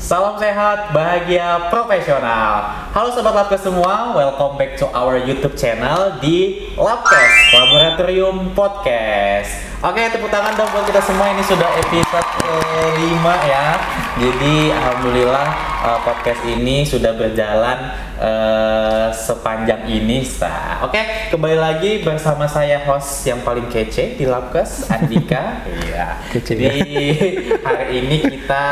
Salam sehat, bahagia, profesional. Halo Sobat Labkes semua, welcome back to our YouTube channel di Labkes Laboratorium Podcast. Oke, tepuk tangan dong buat kita semua, ini sudah episode kelima ya. Jadi alhamdulillah podcast ini sudah berjalan sepanjang ini. Oke, kembali lagi bersama saya host yang paling kece di Labkes, Andika. Iya. Jadi hari ini kita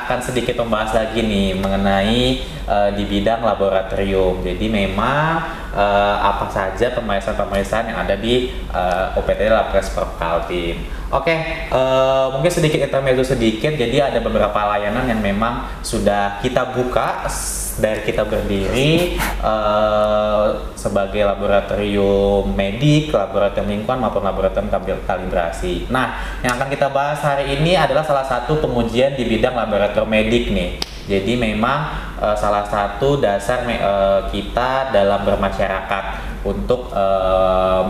akan sedikit membahas lagi nih mengenai di bidang laboratorium. Jadi memang apa saja pemeriksaan-pemeriksaan yang ada di OPT Labkes Kaltim. Oke, mungkin sedikit intermezzo sedikit. Jadi ada beberapa layanan yang memang sudah kita buka dari kita berdiri sebagai laboratorium medik, laboratorium lingkungan maupun laboratorium kalibrasi. Nah, yang akan kita bahas hari ini adalah salah satu pengujian di bidang laboratorium medik nih. Jadi memang salah satu dasar kita dalam bermasyarakat untuk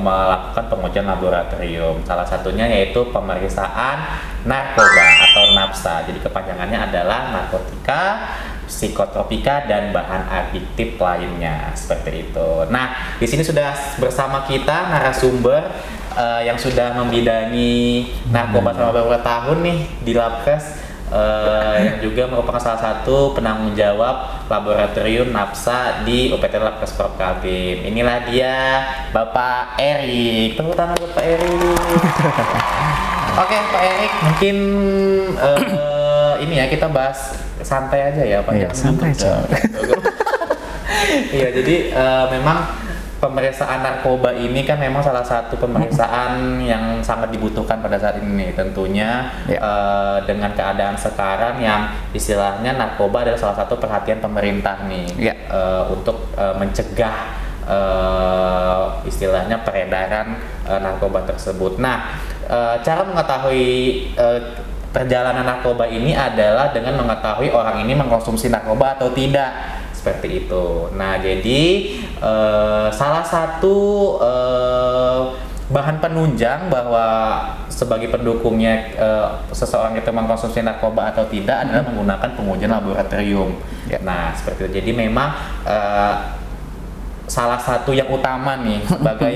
melakukan pengujian laboratorium. Salah satunya yaitu pemeriksaan narkoba atau NAPSA. Jadi kepanjangannya adalah narkotika, psikotropika, dan bahan adiktif lainnya, seperti itu. Nah, di sini sudah bersama kita narasumber yang sudah membidangi narkoba selama beberapa tahun nih di Labkes, yang juga merupakan salah satu penanggung jawab laboratorium NAPSA di OPT Labkes Kaltim. Inilah dia Bapak Erik. Tepuk tangan buat Pak Erik. Oke, Pak Erik, mungkin ini ya kita bahas santai aja ya Pak. Iya, santai aja. Iya, jadi memang pemeriksaan narkoba ini kan memang salah satu pemeriksaan yang sangat dibutuhkan pada saat ini tentunya. Dengan keadaan sekarang yang istilahnya narkoba adalah salah satu perhatian pemerintah nih. Untuk mencegah istilahnya peredaran narkoba tersebut. Nah, cara mengetahui perjalanan narkoba ini adalah dengan mengetahui orang ini mengkonsumsi narkoba atau tidak, seperti itu. Nah, jadi salah satu bahan penunjang bahwa sebagai pendukungnya seseorang itu mengkonsumsi narkoba atau tidak adalah menggunakan pengujian laboratorium. Nah, seperti itu. Jadi memang salah satu yang utama nih sebagai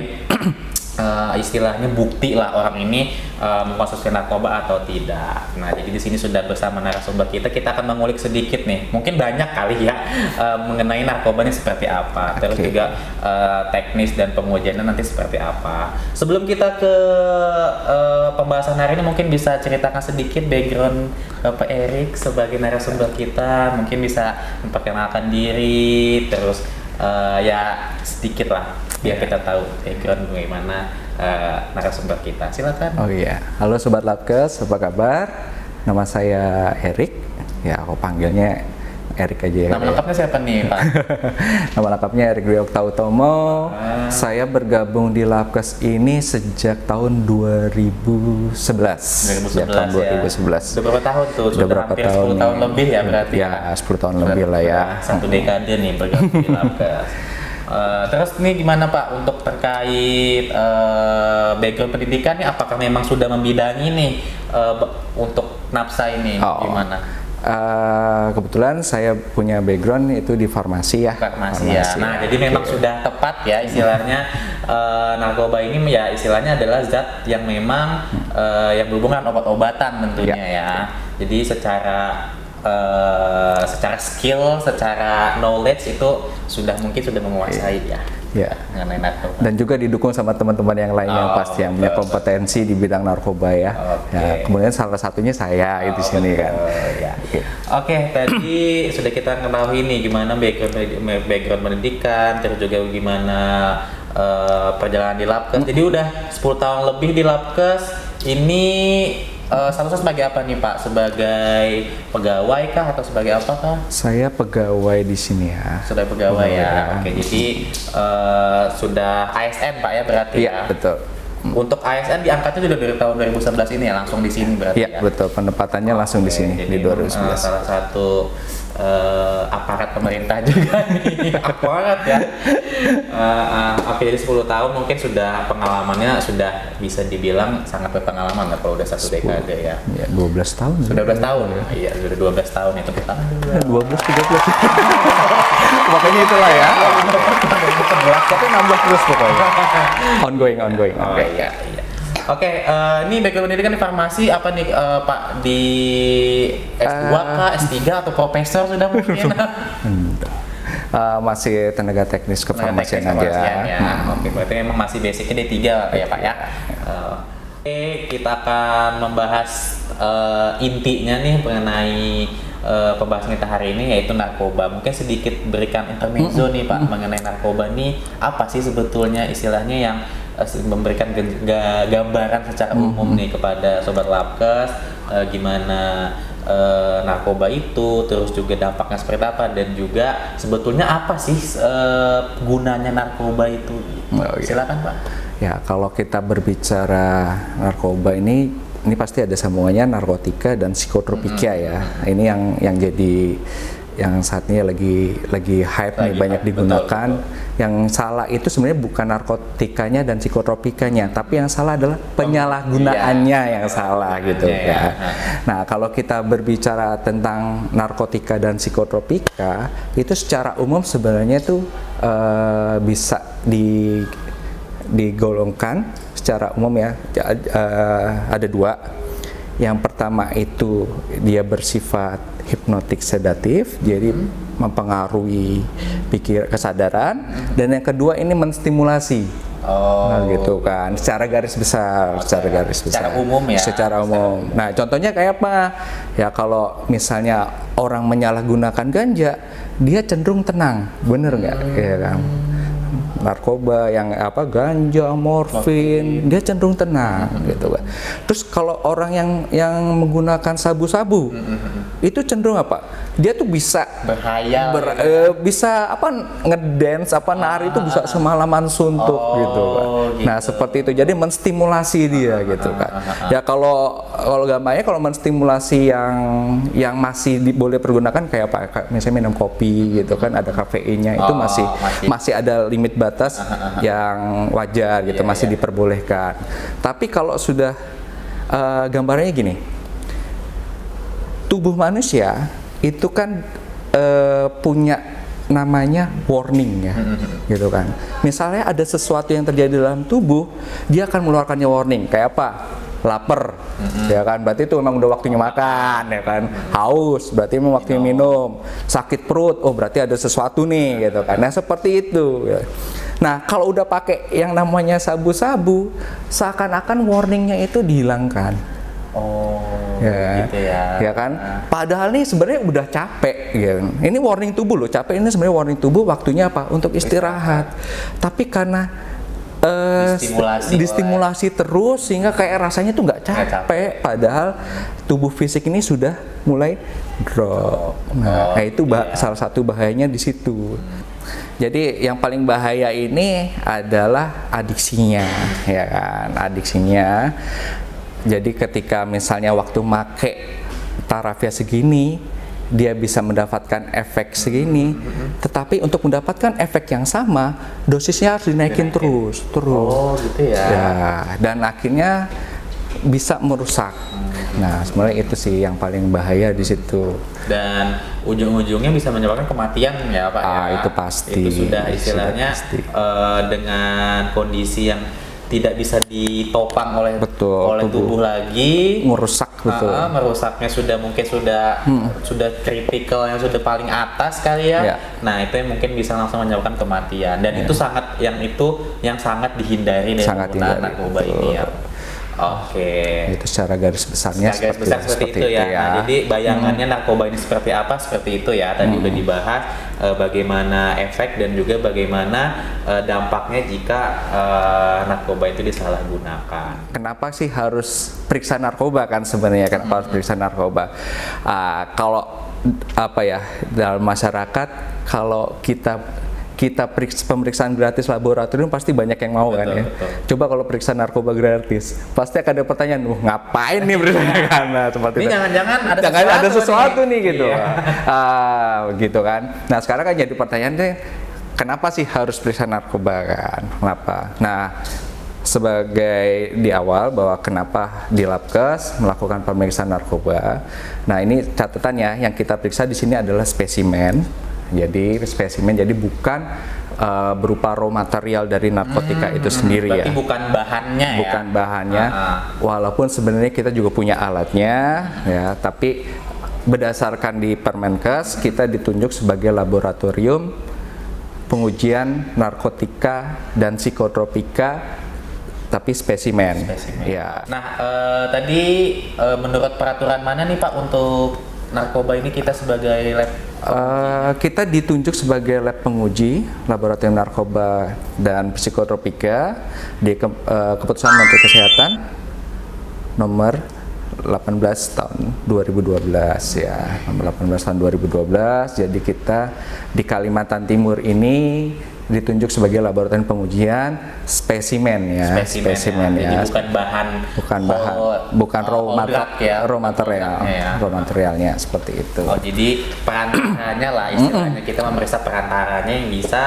istilahnya bukti lah orang ini mengkonsumsi narkoba atau tidak. Nah, jadi di sini sudah bersama narasumber kita akan mengulik sedikit nih, mungkin banyak kali ya mengenai narkoba ini seperti apa, terus juga teknis dan pengujiannya nanti seperti apa. Sebelum kita ke pembahasan hari ini, mungkin bisa ceritakan sedikit background Bapak Erik sebagai narasumber kita, mungkin bisa memperkenalkan diri, terus ya sedikit lah biar kita tahu background bagaimana narasumber kita. Silakan. Oh iya, halo Sobat Labkes, apa kabar? Nama saya Erik, ya aku panggilnya Erik aja ya. Nama lengkapnya siapa nih Pak? Nama lengkapnya Erik Dwi Oktautomo. Saya bergabung di Labkes ini sejak tahun 2011. Sejak tahun 2011. Sudah berapa tahun tuh? Sudah berapa hampir tahun? 10 tahun lebih ya berarti? Ya, 10 tahun lebih lah ya. Satu dekade nih bergabung di Labkes. Terus nih gimana Pak untuk terkait background pendidikan nih, apakah memang sudah membidangi nih untuk NAPSA ini? Gimana? Kebetulan saya punya background itu di farmasi ya. Farmasi ya. Nah, jadi memang sudah tepat ya istilahnya narkoba ini ya istilahnya adalah zat yang memang yang berhubungan obat-obatan tentunya ya. Jadi secara skill, secara knowledge itu mungkin sudah menguasai ya. Mengenai narkoba. Dan juga didukung sama teman-teman yang lainnya pasti yang punya kompetensi di bidang narkoba ya. Ya, kemudian salah satunya saya di sini kan. Oke, tadi sudah kita ketahui nih gimana background pendidikan, terus juga gimana perjalanan di Labkes. Jadi udah 10 tahun lebih di Labkes. Ini statusnya sebagai apa nih Pak? Sebagai pegawai kah atau sebagai apa kah? Saya pegawai di sini ya. Sudah pegawai ya. Oke, jadi sudah ASN Pak ya berarti ya? Iya, betul. Untuk ASN diangkatnya sudah dari tahun 2011 ini ya, langsung di sini berarti ya? Iya, betul. Penempatannya langsung di sini di 2011. Salah satu aparat pemerintah juga nih, aparat ya. Oke, jadi 10 tahun mungkin sudah pengalamannya sudah bisa dibilang sangat berpengalaman lah kalau udah 1 dekade ya. Ya, 12 tahun. Sudah 12 tahun. Iya, sudah 12 tahun itu kita. 12, 13. Pokoknya itulah ya. Tapi nambah terus pokoknya. Ongoing. Oh iya. Oke, ini background pendidikan di farmasi apa nih Pak, di S2 kah, S3 atau profesor sudah mungkin? Masih tenaga teknis kefarmasian aja. Ya. Oke, berarti memang masih basicnya D3 ya Pak ya. Oke, kita akan membahas intinya nih mengenai pembahasan kita hari ini, yaitu narkoba. Mungkin sedikit berikan intermezzo nih Pak mengenai narkoba nih, apa sih sebetulnya istilahnya yang memberikan gambaran secara umum nih kepada Sobat Labkes, gimana narkoba itu, terus juga dampaknya seperti apa, dan juga sebetulnya apa sih gunanya narkoba itu. Silakan Pak. Ya, kalau kita berbicara narkoba ini pasti ada sambungannya narkotika dan psikotropika ya. Ini yang jadi yang saat ini lagi hype nih, banyak digunakan. Betul. Yang salah itu sebenarnya bukan narkotikanya dan psikotropikanya, tapi yang salah adalah penyalahgunaannya yang salah gitu ya. Nah, kalau kita berbicara tentang narkotika dan psikotropika, itu secara umum sebenarnya itu bisa digolongkan secara umum ya. Ada 2. Yang pertama itu dia bersifat hipnotik sedatif, jadi mempengaruhi kesadaran, dan yang kedua ini menstimulasi. Nah, gitu kan, secara garis besar. Secara umum ya. Secara umum. Nah, contohnya kayak apa? Ya, kalau misalnya orang menyalahgunakan ganja, dia cenderung tenang, bener nggak? Ya kan? Narkoba yang ganja, morfin, dia cenderung tenang gitu kan. Terus kalau orang yang menggunakan sabu-sabu itu cenderung apa? Dia tuh bisa berhayal, bisa ngedance, nari itu bisa semalaman suntuk gitu kan. Gitu. Nah, seperti itu. Jadi menstimulasi dia gitu kan. Ya kalau gampangnya kalau menstimulasi yang masih boleh pergunakan kayak apa? Misalnya minum kopi gitu kan, ada kafeinnya, itu masih ada limit batas yang wajar gitu, masih diperbolehkan. Tapi kalau sudah gambarnya gini, tubuh manusia itu kan punya namanya warning ya, gitu kan. Misalnya ada sesuatu yang terjadi dalam tubuh, dia akan mengeluarkannya warning. Kayak apa? Lapar, ya kan, berarti itu memang udah waktunya makan, ya kan. Haus, berarti memang waktunya minum. Sakit perut, oh berarti ada sesuatu nih, gitu kan. Nah, seperti itu ya. Nah, kalau udah pakai yang namanya sabu-sabu, seakan-akan warningnya itu dihilangkan. Gitu ya. Ya kan? Padahal nih sebenarnya udah capek gitu. Ini warning tubuh loh, capek ini sebenarnya warning tubuh, waktunya apa? Untuk istirahat. Tapi karena distimulasi terus sehingga kayak rasanya tuh nggak capek, padahal tubuh fisik ini sudah mulai drop. Nah, itu salah satu bahayanya di situ. Jadi yang paling bahaya ini adalah adiksinya, ya kan? Adiksinya. Jadi ketika misalnya waktu make tarafnya segini, dia bisa mendapatkan efek segini, tetapi untuk mendapatkan efek yang sama, dosisnya harus dinaikin terus. Oh, gitu ya. Ya, dan akhirnya bisa merusak. Nah, sebenarnya itu sih yang paling bahaya di situ. Dan ujung-ujungnya bisa menyebabkan kematian ya Pak ya. Itu pasti. Itu sudah istilahnya dengan kondisi yang tidak bisa ditopang oleh tubuh lagi, merusak merusaknya sudah mungkin sudah kritikal, yang sudah paling atas kali ya. Nah, itu yang mungkin bisa langsung menyebabkan kematian, dan itu yang sangat dihindari dari penggunaan narkoba ini ya. Oke. Itu secara garis besarnya seperti itu ya. Nah, jadi bayangannya narkoba ini seperti apa? Seperti itu ya. Tadi udah dibahas bagaimana efek dan juga bagaimana dampaknya jika narkoba itu disalahgunakan. Kenapa sih harus periksa narkoba kan sebenarnya? Kenapa harus periksa narkoba? Kalau dalam masyarakat, kalau kita kita pemeriksaan gratis laboratorium pasti banyak yang mau kan ya. Betul. Coba kalau periksa narkoba gratis, pasti akan ada pertanyaan, ngapain nih periksa karena seperti Ini itu. jangan-jangan ada sesuatu nih gitu. Iya. Gitu kan. Nah, sekarang kan jadi pertanyaannya, kenapa sih harus periksa narkoba kan? Kenapa? Nah, sebagai di awal bahwa kenapa di Labkes melakukan pemeriksaan narkoba. Nah, ini catatannya, yang kita periksa di sini adalah spesimen. Jadi spesimen, jadi bukan berupa raw material dari narkotika itu sendiri ya. Berarti bukan bahannya ya. Bukan bahannya. Walaupun sebenarnya kita juga punya alatnya ya, tapi berdasarkan di Permenkes kita ditunjuk sebagai laboratorium pengujian narkotika dan psikotropika tapi spesimen. Ya. Nah, tadi menurut peraturan mana nih Pak untuk narkoba ini kita sebagai lab? Kita ditunjuk sebagai lab penguji laboratorium narkoba dan psikotropika di Keputusan Menteri Kesehatan nomor 18 tahun 2012 ya, nomor 18 tahun 2012. Jadi kita di Kalimantan Timur ini ditunjuk sebagai laboratorium pengujian spesimen ya. Spesimen ya. Jadi bukan raw materialnya seperti itu. Oh, jadi perantaranya lah istilahnya, kita memeriksa perantaranya yang bisa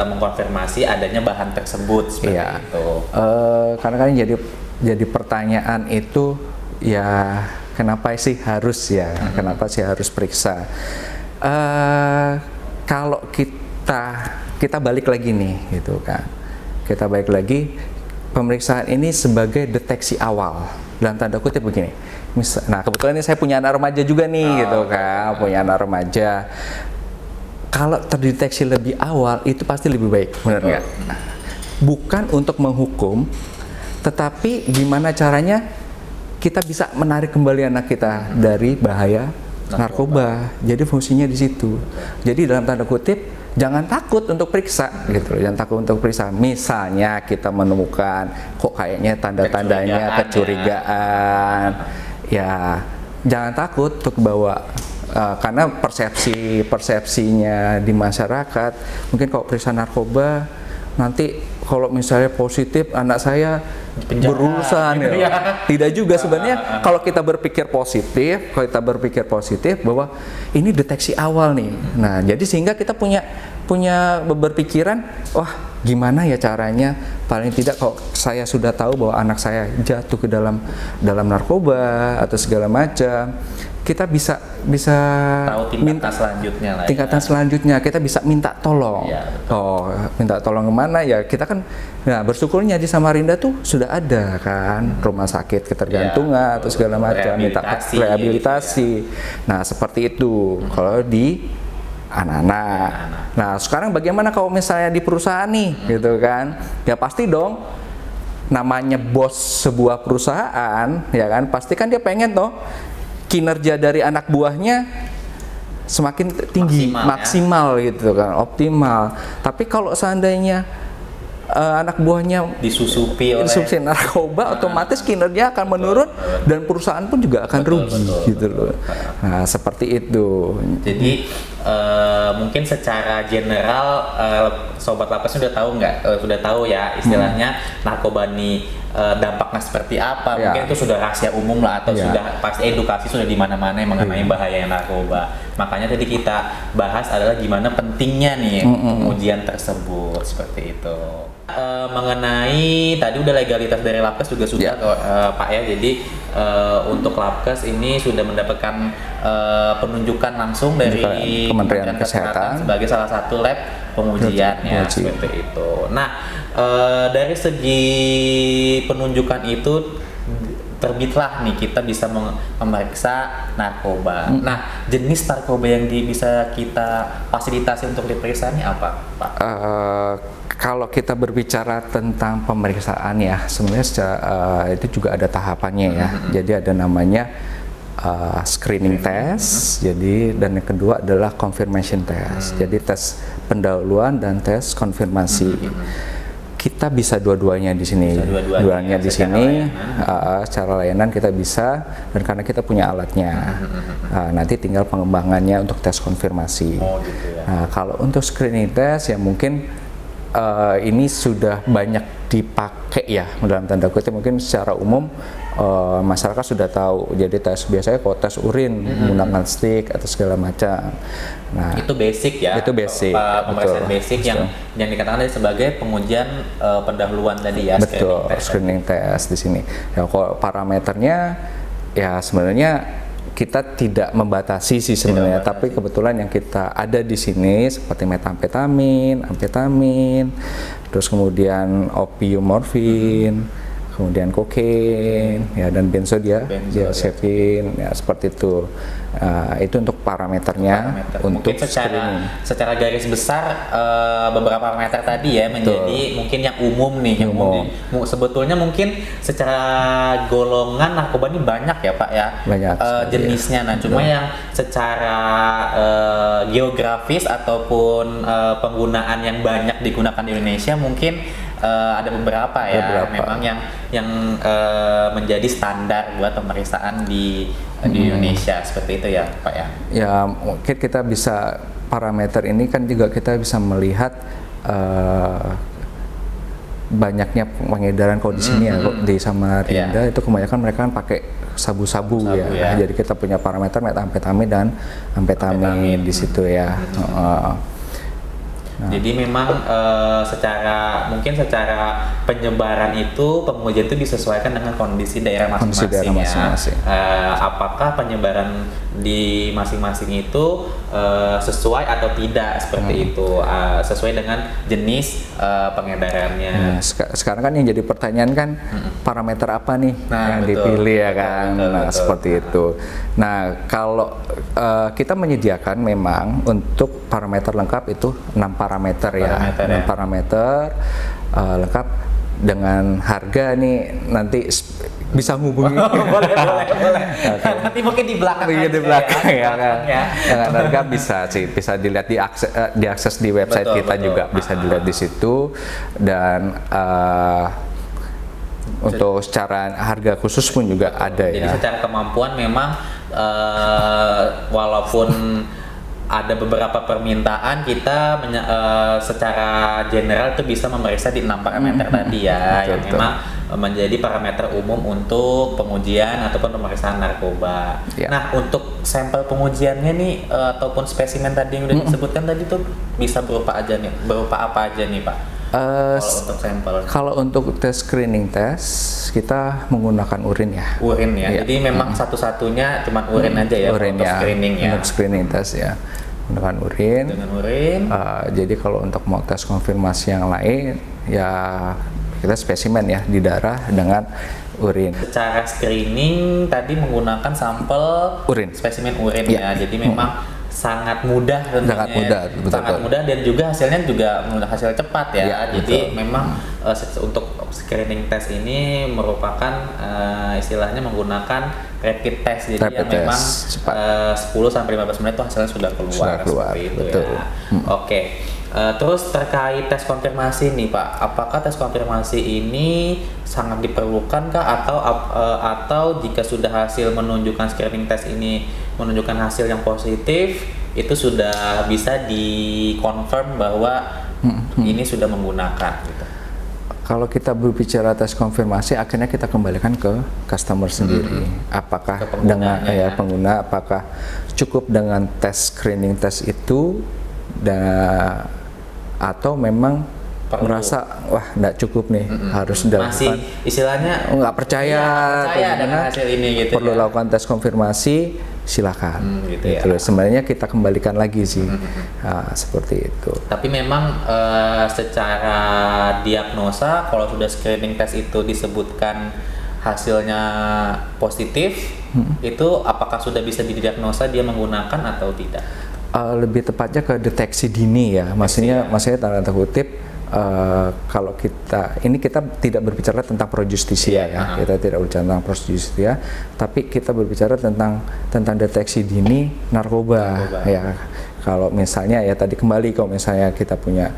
mengkonfirmasi adanya bahan tersebut seperti itu. Karena kan jadi pertanyaan itu ya, kenapa sih harus ya? Kenapa sih harus periksa? Kalau kita balik lagi nih gitu kan, kita balik lagi, pemeriksaan ini sebagai deteksi awal dalam tanda kutip begini. Nah, kebetulan ini saya punya anak remaja juga nih gitu kan, punya anak remaja. Kalau terdeteksi lebih awal itu pasti lebih baik, benar nggak? Bukan untuk menghukum, tetapi gimana caranya kita bisa menarik kembali anak kita dari bahaya narkoba. Jadi fungsinya di situ. Jadi dalam tanda kutip, jangan takut untuk periksa gitu, jangan takut untuk periksa. Misalnya kita menemukan kok kayaknya tanda-tandanya kecurigaan, ya jangan takut untuk bawa. Karena persepsinya di masyarakat, mungkin kalau periksa narkoba nanti kalau misalnya positif anak saya berurusan ya. Tidak juga sebenarnya. Kalau kita berpikir positif bahwa ini deteksi awal nih. Nah, jadi sehingga kita punya berpikiran, wah gimana ya caranya, paling tidak kalau saya sudah tahu bahwa anak saya jatuh ke dalam narkoba atau segala macam, kita bisa tahu tingkatan selanjutnya kita bisa minta tolong. Ya, minta tolong kemana ya, kita kan bersyukurnya di Samarinda tuh sudah ada kan rumah sakit ketergantungan atau segala macam, minta rehabilitasi. Nah, seperti itu kalau di anak-anak. Nah, sekarang bagaimana kalau misalnya di perusahaan nih gitu kan, ya pasti dong, namanya bos sebuah perusahaan ya kan, pasti kan dia pengen toh kinerja dari anak buahnya semakin tinggi, maksimal gitu kan, optimal. Tapi kalau seandainya anak buahnya disusupi narkoba, otomatis kinerja akan menurun dan perusahaan pun juga akan rugi gitu loh. Nah, seperti itu. Jadi mungkin secara general sobat Labkes sudah tahu ya istilahnya narkoba ini dampaknya seperti apa. Mungkin itu sudah rahasia umum lah, atau sudah pasti edukasi sudah di mana-mana mengenai bahaya narkoba. Makanya tadi kita bahas adalah gimana pentingnya nih pengujian tersebut seperti itu. Mengenai tadi udah legalitas dari Labkes juga sudah Pak ya. Jadi untuk Labkes ini sudah mendapatkan penunjukan langsung dari Kementerian Kesehatan sebagai salah satu lab pengujian ya seperti itu. Nah, dari segi penunjukan itu terbitlah nih kita bisa memeriksa narkoba. Nah, jenis narkoba yang bisa kita fasilitasi untuk diperiksa ini apa, Pak? Kalau kita berbicara tentang pemeriksaan ya, sebenarnya itu juga ada tahapannya ya. Jadi ada namanya screening test, jadi dan yang kedua adalah confirmation test. Jadi tes pendahuluan dan tes konfirmasi. kita bisa dua-duanya di sini. Bisa dua-duanya, Di secara sini layanan. secara layanan kita bisa, dan karena kita punya alatnya. Nanti tinggal pengembangannya untuk tes konfirmasi. Oh gitu ya. Nah, kalau untuk screening test ya mungkin ini sudah banyak dipakai ya, dalam tanda kutip mungkin secara umum masyarakat sudah tahu. Jadi tes biasanya kalau tes urin menggunakan stick atau segala macam. Nah, Itu basic ya. Itu basic, Pemeriksaan betul. basic yang dikatakan tadi sebagai pengujian pendahuluan tadi ya. betul, screening test. screening test di sini. Ya kalau parameternya ya sebenarnya kita tidak membatasi sih sebenarnya, tapi kebetulan yang kita ada di sini seperti metamfetamin, amfetamin, terus kemudian opium, morfin, kemudian kokain, ya, dan benzodiazepin, ya seperti itu. Itu untuk parameternya, untuk Mungkin secara screening. secara garis besar beberapa parameter tadi ya menjadi mungkin yang umum nih, yang umum. Sebetulnya mungkin secara golongan narkoba ini banyak ya Pak ya, Banyak sekali, jenisnya. Nah cuma yang secara geografis ataupun penggunaan yang banyak digunakan di Indonesia mungkin ada beberapa ya, memang yang menjadi standar buat pemeriksaan di Indonesia, seperti itu ya Pak ya. Ya mungkin kita bisa, parameter ini kan juga kita bisa melihat banyaknya pengedaran kalau di sini ya, di Samarinda itu kebanyakan mereka kan pakai sabu-sabu ya. Jadi kita punya parameter metamfetamin dan amfetamin di situ ya. Jadi memang secara penyebaran itu pengujian itu disesuaikan dengan kondisi daerah masing-masing ya. Apakah penyebaran di masing-masing itu sesuai atau tidak seperti itu, sesuai dengan jenis pengedarannya. Nah, sekarang kan yang jadi pertanyaan kan parameter apa nih yang dipilih ya kan. Seperti itu. Nah kalau kita menyediakan memang untuk parameter lengkap itu 6 parameter ya. 6 parameter lengkap dengan harga nih, nanti bisa hubungi. boleh. Nanti mungkin di belakang ya kan. Dengan harga bisa dilihat diakses di website kita juga, bisa dilihat di situ. Dan untuk secara harga khusus pun juga ada ya. Jadi secara kemampuan memang walaupun ada beberapa permintaan, kita secara general itu bisa memeriksa di 6 parameter tadi ya, yang memang menjadi parameter umum untuk pengujian ataupun pemeriksaan narkoba. Nah untuk sampel pengujiannya nih ataupun spesimen tadi yang udah disebutkan tadi tuh bisa berupa apa aja nih Pak? Kalau untuk sampel. Kalau untuk tes screening test kita menggunakan urin ya. Urin ya. Jadi memang satu-satunya cuma urin aja ya urin untuk screening ya. Untuk screening test ya. Menggunakan urin. Dengan urin. Jadi kalau untuk mau tes konfirmasi yang lain ya kita spesimen ya di darah dengan urin. Secara screening tadi menggunakan sampel urin, spesimen urin ya. Jadi memang sangat mudah tentunya. Sangat mudah dan juga hasilnya juga hasil cepat ya. Jadi memang untuk screening test ini merupakan istilahnya menggunakan rapid test. Jadi memang 10 sampai 15 menit itu hasilnya sudah keluar. Seperti itu ya. Oke. Terus terkait tes konfirmasi nih Pak, apakah tes konfirmasi ini sangat diperlukan kah atau jika sudah hasil menunjukkan screening test ini menunjukkan hasil yang positif, itu sudah bisa dikonfirm bahwa ini sudah menggunakan gitu? Kalau kita berbicara tes konfirmasi, akhirnya kita kembalikan ke customer sendiri. Apakah dengan pengguna, apakah cukup dengan tes screening test itu atau memang merasa wah nggak cukup nih, harus dilakukan, masih istilahnya nggak percaya dengan hasil ini gitu, perlu lakukan tes konfirmasi, silakan gitu ya. Sebenarnya kita kembalikan lagi sih. Seperti itu. Tapi memang secara diagnosa kalau sudah screening test itu disebutkan hasilnya positif, itu apakah sudah bisa didiagnosa dia menggunakan atau tidak? Lebih tepatnya ke deteksi dini ya, maksudnya tanda kutip, kalau kita tidak berbicara tentang pro justisia ya, kita tidak berbicara tentang pro justisia, tapi kita berbicara tentang deteksi dini narkoba. Ya. Kalau misalnya ya tadi kembali, kalau misalnya kita punya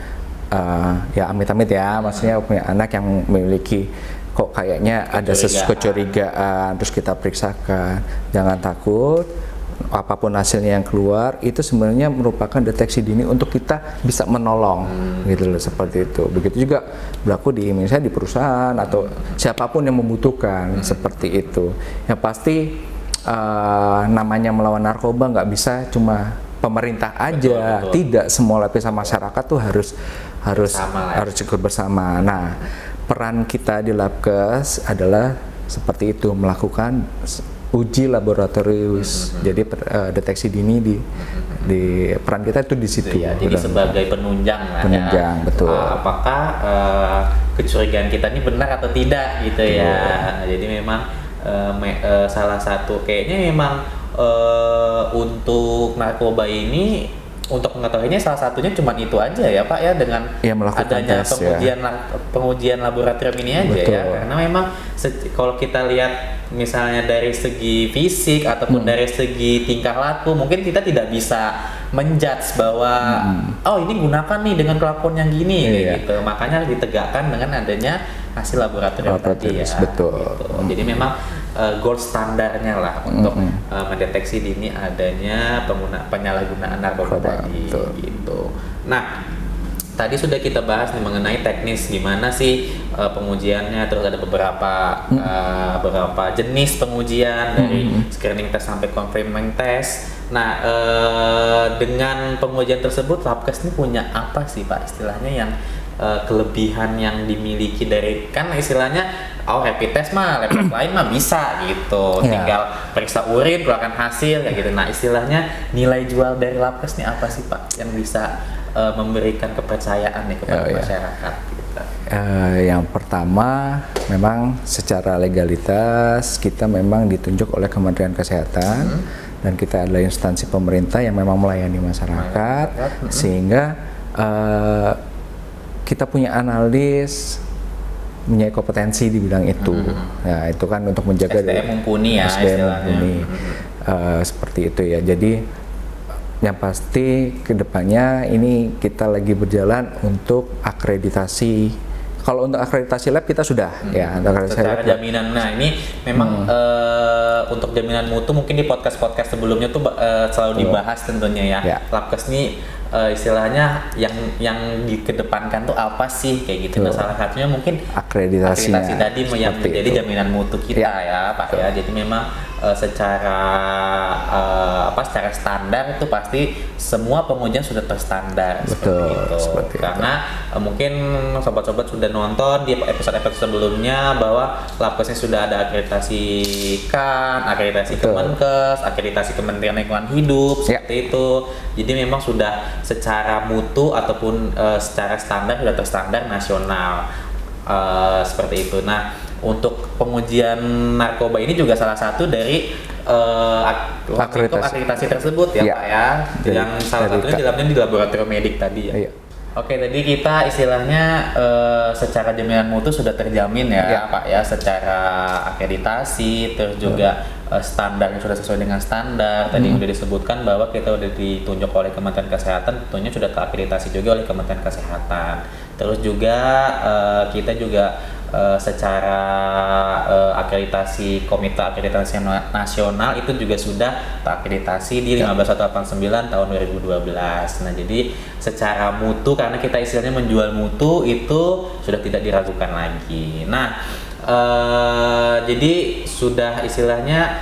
ya amit-amit ya, maksudnya punya anak yang memiliki kok kayaknya ada kecurigaan, terus kita periksakan. Jangan takut, apapun hasilnya yang keluar itu sebenarnya merupakan deteksi dini untuk kita bisa menolong, gitu loh, seperti itu. Begitu juga berlaku di misalnya di perusahaan atau siapapun yang membutuhkan seperti itu. Yang pasti namanya melawan narkoba nggak bisa cuma pemerintah aja, betul. Tidak semua lapisan masyarakat tuh harus ikut bersama. Nah, peran kita di Labkes adalah seperti itu, melakukan uji laboratorius. Jadi deteksi dini di peran kita itu di situ. Ya, jadi sebagai penunjang lah. Penunjang, ya. Betul. Apakah kecurigaan kita ini benar atau tidak gitu ya. Jadi memang salah satu kayaknya memang untuk narkoba ini, untuk mengetahuinya salah satunya cuma itu aja ya Pak ya, dengan adanya tes, pengujian laboratorium ini aja. Betul. Ya, karena memang kalau kita lihat misalnya dari segi fisik ataupun dari segi tingkah laku, mungkin kita tidak bisa menjudge bahwa oh ini gunakan nih dengan kelakuan yang gini gitu. Makanya ditegakkan dengan adanya hasil laboratorium tadi ya. Betul. Gitu. Jadi memang gold standarnya lah untuk mendeteksi dini adanya penyalahgunaan narkoba tadi gitu. Nah, tadi sudah kita bahas nih mengenai teknis gimana sih pengujiannya, terus ada beberapa jenis pengujian dari screening test sampai confirming test. Nah, dengan pengujian tersebut Labkes ini punya apa sih Pak istilahnya yang kelebihan yang dimiliki dari, kan istilahnya rapid test mah lab lain mah bisa gitu, tinggal periksa urin keluarkan hasil kayak gitu. Nah, istilahnya nilai jual dari Labkes ini apa sih Pak yang bisa memberikan kepercayaan nih kepada masyarakat gitu? Yang pertama, memang secara legalitas kita memang ditunjuk oleh Kementerian Kesehatan dan kita adalah instansi pemerintah yang memang melayani masyarakat, sehingga kita punya analis, punya kompetensi di bidang itu. Ya, itu kan untuk menjaga SDM mumpuni ya, SDM mumpuni. Seperti itu ya. Jadi yang pasti kedepannya ini kita lagi berjalan untuk akreditasi. Kalau untuk akreditasi lab kita sudah ya. Secara jaminan. Nah, ini memang untuk jaminan mutu mungkin di podcast sebelumnya tuh selalu dibahas tentunya ya. Labkes ini istilahnya yang dikedepankan tuh apa sih kayak gitu. Nah, salah satunya mungkin akreditasi tadi yang menjadi jaminan mutu kita ya Pak ya. Jadi memang secara standar itu pasti semua pengujian sudah terstandar. Seperti itu. Karena mungkin sobat-sobat sudah nonton di episode sebelumnya bahwa Labkes ini sudah ada akreditasi akreditasi Kemenkes, akreditasi Kementerian Lingkungan Hidup seperti itu. Jadi memang sudah secara mutu ataupun secara standar sudah terstandar nasional seperti itu. Nah, untuk pengujian narkoba ini juga salah satu dari akreditasi tersebut ya Pak ya, yang salah satunya di laboratorium medik tadi ya. Oke, tadi kita istilahnya secara jaminan mutu sudah terjamin ya Pak ya, secara akreditasi, terus juga standarnya sudah sesuai dengan standar. Tadi sudah disebutkan bahwa kita sudah ditunjuk oleh Kementerian Kesehatan, tentunya sudah terakreditasi juga oleh Kementerian Kesehatan. Terus juga kita juga secara akreditasi Komite Akreditasi Nasional itu juga sudah terakreditasi di 15189 tahun 2012. Nah, jadi secara mutu, karena kita istilahnya menjual mutu, itu sudah tidak diragukan lagi. Nah, jadi sudah istilahnya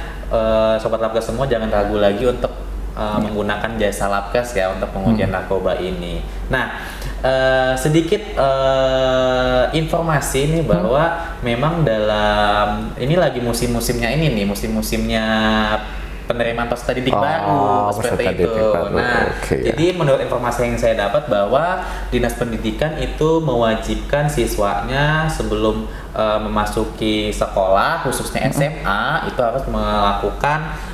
Sobat Labkes semua jangan ragu lagi untuk menggunakan jasa Labkes ya untuk pengujian narkoba ini. Nah, sedikit informasi nih bahwa memang dalam ini lagi musim-musimnya ini nih, musim-musimnya penerimaan peserta didik baru seperti itu. Nah, jadi menurut informasi yang saya dapat bahwa Dinas Pendidikan itu mewajibkan siswanya sebelum memasuki sekolah, khususnya SMA, itu harus melakukan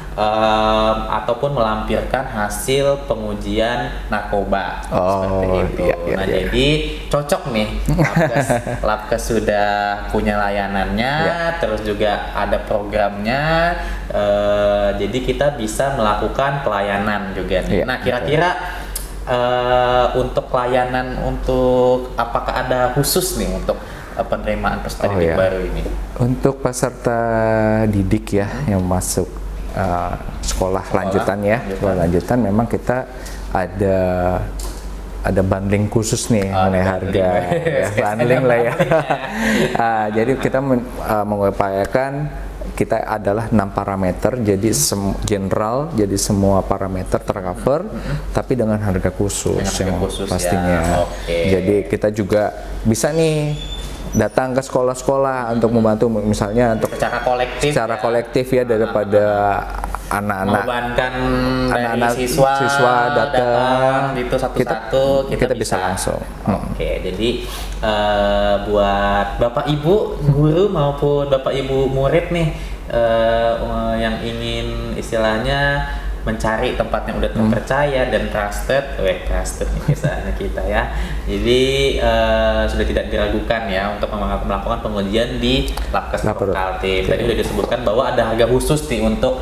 ataupun melampirkan hasil pengujian narkoba seperti itu. Jadi cocok nih Labkes sudah punya layanannya, terus juga ada programnya. Jadi kita bisa melakukan pelayanan juga nih. Nah, kira-kira untuk layanan, untuk apakah ada khusus nih untuk penerimaan peserta didik baru ini? Untuk peserta didik ya yang masuk sekolah lanjutan memang kita ada bundling khusus nih mengenai harga bundling lah ya. Jadi kita mengupayakan kita adalah 6 parameter, jadi general, jadi semua parameter tercover, tapi dengan harga khusus pastinya. Jadi kita juga bisa nih datang ke sekolah-sekolah untuk membantu, misalnya untuk secara kolektif ya, daripada anak-anak siswa datang itu satu-satu kita bisa langsung. Jadi buat Bapak Ibu guru maupun Bapak Ibu murid nih yang ingin istilahnya mencari tempat yang udah terpercaya dan trusted nih misalnya kita ya. Jadi sudah tidak diragukan ya untuk melakukan pengujian di Labkes Prokaltim. Tadi udah disebutkan bahwa ada harga khusus nih untuk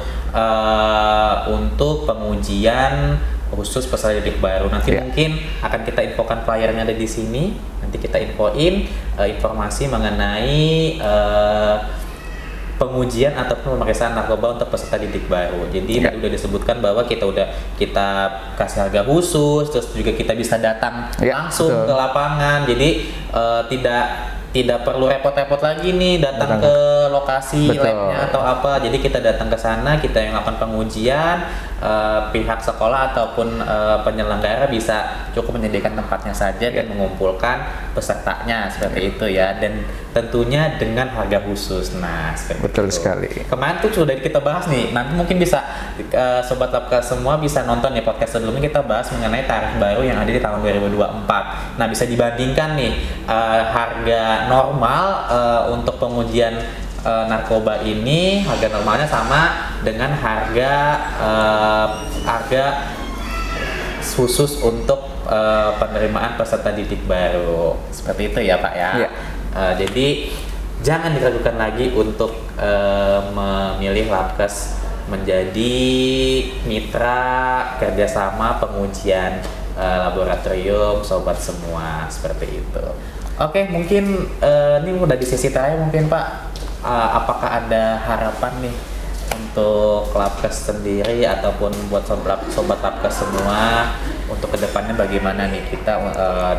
pengujian khusus peserta didik baru. Nanti mungkin akan kita infokan flyernya ada di sini. Nanti kita infoin informasi mengenai pengujian ataupun pemeriksaan narkoba untuk peserta didik baru. Jadi tadi udah disebutkan bahwa kita kasih harga khusus, terus juga kita bisa datang langsung ke lapangan. Jadi tidak perlu repot-repot lagi nih datang ke lokasi labnya atau apa. Jadi kita datang ke sana, kita yang melakukan pengujian, pihak sekolah ataupun penyelenggara bisa cukup menyediakan tempatnya saja dan mengumpulkan pesertanya seperti itu ya, dan tentunya dengan harga khusus. Nah, betul sekali. Kemarin tuh sudah kita bahas nih, nanti mungkin bisa Sobat Labkes semua bisa nonton nih podcast sebelumnya, kita bahas mengenai tarif baru yang ada di tahun 2024. Nah, bisa dibandingkan nih harga normal untuk pengujian narkoba ini, harga normalnya sama dengan harga khusus untuk penerimaan peserta didik baru. Seperti itu ya Pak ya. Jadi jangan diragukan lagi untuk memilih Labkes menjadi mitra kerjasama pengujian laboratorium sobat semua, seperti itu. Oke, mungkin ini udah di sesi terakhir mungkin Pak. Apakah ada harapan nih untuk Labkes sendiri ataupun buat sobat Labkes semua untuk kedepannya bagaimana nih kita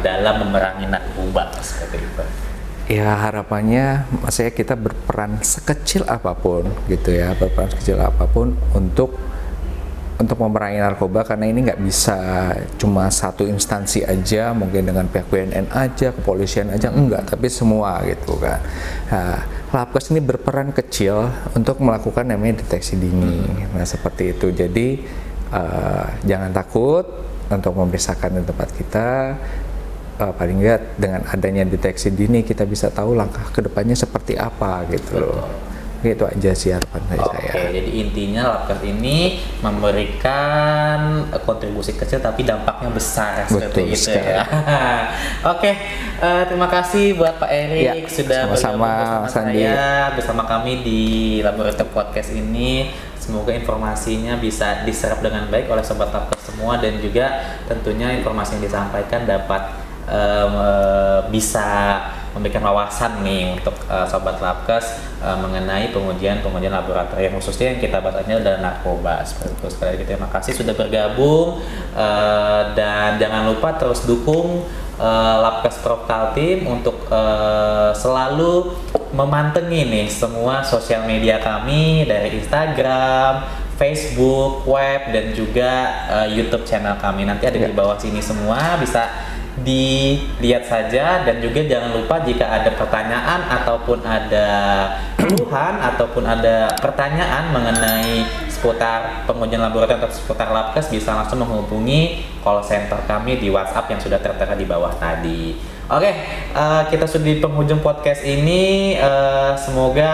dalam memerangi narkoba seperti itu? Ya, harapannya maksudnya kita berperan sekecil apapun gitu ya, untuk memerangi narkoba, karena ini nggak bisa cuma satu instansi aja, mungkin dengan pihak BNN aja, kepolisian aja, enggak, tapi semua gitu kan. Nah, Labkes ini berperan kecil untuk melakukan namanya deteksi dini. Nah, seperti itu. Jadi jangan takut untuk memeriksakan di tempat kita. Paling nggak dengan adanya deteksi dini kita bisa tahu langkah kedepannya seperti apa gitu loh. Itu aja sih harapan dari saya. Oke, jadi intinya Labkes ini memberikan kontribusi kecil tapi dampaknya besar seperti itu ya. Oke, terima kasih buat Pak Erik sudah bergabung bersama saya, bersama kami di Laboratorium Podcast ini. Semoga informasinya bisa diserap dengan baik oleh sobat Labkes semua, dan juga tentunya informasi yang disampaikan dapat bisa memberikan wawasan nih untuk sobat Labkes mengenai pengujian laboratorium, khususnya yang kita bahas adalah narkoba. Seperti itu. Sekali lagi terima kasih sudah bergabung, dan jangan lupa terus dukung Labkes Prokaltim untuk selalu memantengi nih semua sosial media kami dari Instagram, Facebook, web, dan juga YouTube channel kami. Nanti ada di bawah sini semua, bisa dilihat saja. Dan juga jangan lupa jika ada pertanyaan ataupun ada keluhan ataupun ada pertanyaan mengenai seputar pengujian laboratorium atau seputar Labkes, bisa langsung menghubungi call center kami di WhatsApp yang sudah tertera di bawah tadi. Oke, kita sudah di penghujung podcast ini. Semoga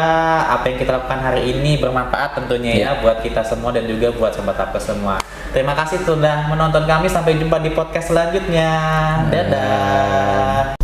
apa yang kita lakukan hari ini bermanfaat tentunya ya buat kita semua dan juga buat sobat Labkes semua. Terima kasih sudah menonton kami. Sampai jumpa di podcast selanjutnya. Dadah.